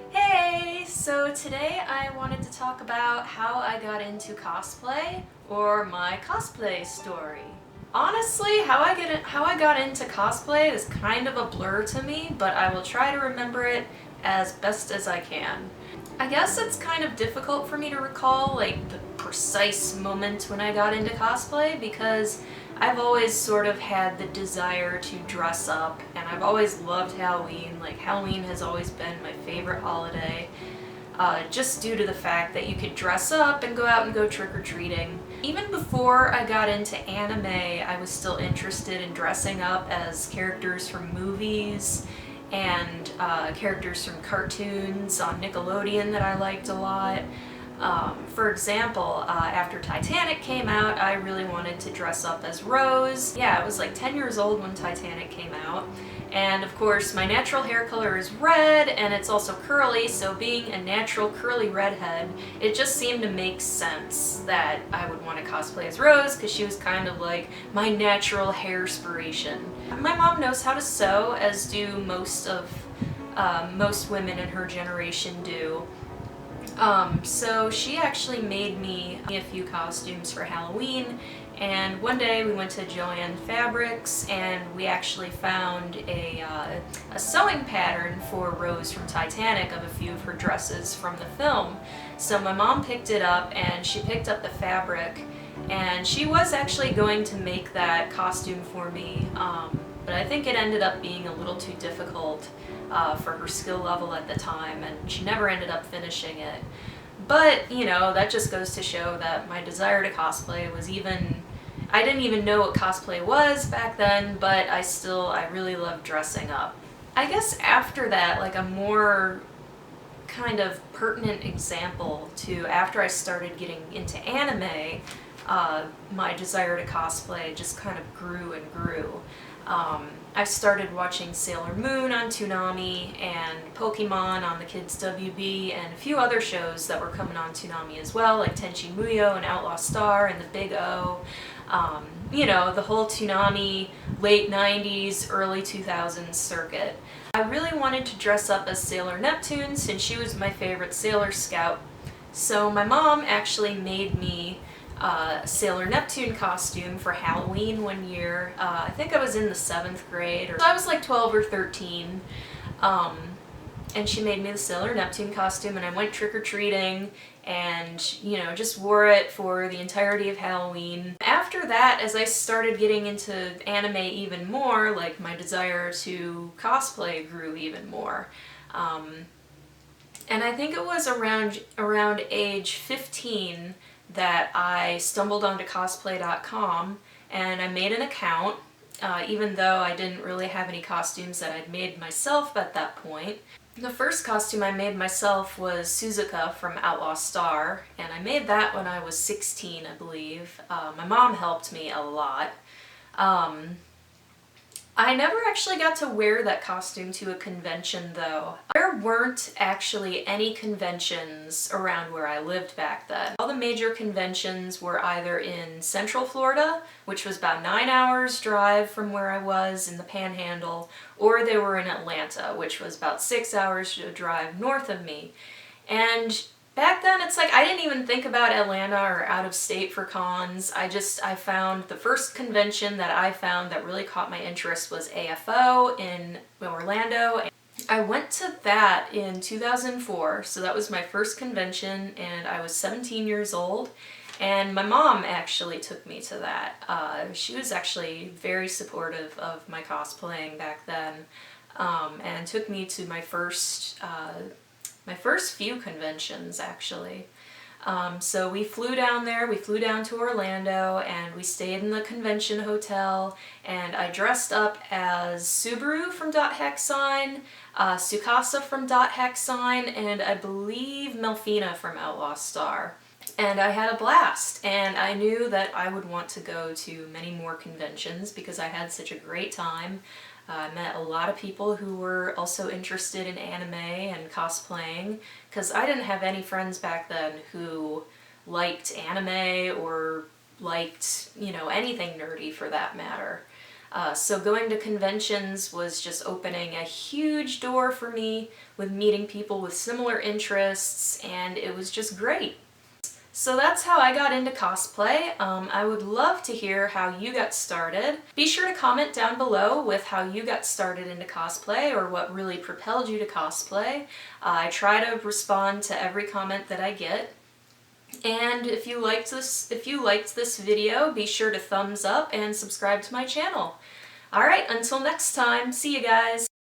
Hey! So today I wanted to talk about how I got into cosplay, or my cosplay story. Honestly, how I got into cosplay is kind of a blur to me, but I will try to remember it as best as I can. I guess it's kind of difficult for me to recall like the precise moment when I got into cosplay because I've always sort of had the desire to dress up and I've always loved Halloween. Like Halloween has always been my favorite holiday. Just due to the fact that you could dress up and go out and go trick-or-treating. Even before I got into anime, I was still interested in dressing up as characters from movies and characters from cartoons on Nickelodeon that I liked a lot. For example, after Titanic came out, I really wanted to dress up as Rose. Yeah, I was like 10 years old when Titanic came out. And of course, my natural hair color is red, and it's also curly, so being a natural curly redhead, it just seemed to make sense that I would want to cosplay as Rose, because she was kind of like my natural hairspiration. My mom knows how to sew, as do most women in her generation do. So she actually made me a few costumes for Halloween, and one day we went to Joann Fabrics and we actually found a sewing pattern for Rose from Titanic of a few of her dresses from the film. So my mom picked it up and she picked up the fabric and she was actually going to make that costume for me, but I think it ended up being a little too difficult for her skill level at the time, and she never ended up finishing it. But, you know, that just goes to show that my desire to cosplay was I didn't even know what cosplay was back then, but I really loved dressing up. I guess after that, like a more kind of pertinent example to after I started getting into anime, my desire to cosplay just kind of grew and grew. I started watching Sailor Moon on Toonami and Pokemon on the Kids WB and a few other shows that were coming on Toonami as well, like Tenchi Muyo and Outlaw Star and the Big O. You know, the whole Toonami late 90s, early 2000s circuit. I really wanted to dress up as Sailor Neptune since she was my favorite Sailor Scout. So my mom actually made me a Sailor Neptune costume for Halloween one year. I think I was in the 7th grade, or so I was like 12 or 13. And she made me the Sailor Neptune costume and I went trick-or-treating and, you know, just wore it for the entirety of Halloween. After that, as I started getting into anime even more, like my desire to cosplay grew even more. And I think it was around age 15 that I stumbled onto cosplay.com and I made an account, even though I didn't really have any costumes that I'd made myself at that point. The first costume I made myself was Suzuka from Outlaw Star, and I made that when I was 16, I believe. My mom helped me a lot. I never actually got to wear that costume to a convention though. There weren't actually any conventions around where I lived back then. All the major conventions were either in Central Florida, which was about 9 hours drive from where I was in the Panhandle, or they were in Atlanta, which was about 6 hours drive north of me. And back then, it's like I didn't even think about Atlanta or out of state for cons. I found the first convention that I found that really caught my interest was AFO in Orlando. I went to that in 2004, so that was my first convention and I was 17 years old. And my mom actually took me to that. She was actually very supportive of my cosplaying back then, and took me to my first few conventions, actually. So we flew down there, we flew down to Orlando, and we stayed in the convention hotel, and I dressed up as Subaru from Dot Hack Sign, Tsukasa from Dot Hack Sign, and I believe Melfina from Outlaw Star. And I had a blast, and I knew that I would want to go to many more conventions because I had such a great time. I met a lot of people who were also interested in anime and cosplaying, because I didn't have any friends back then who liked anime or liked, you know, anything nerdy for that matter. So going to conventions was just opening a huge door for me with meeting people with similar interests, and it was just great. So that's how I got into cosplay. I would love to hear how you got started. Be sure to comment down below with how you got started into cosplay or what really propelled you to cosplay. I try to respond to every comment that I get. And if you liked this video, be sure to thumbs up and subscribe to my channel. Alright, until next time, see you guys!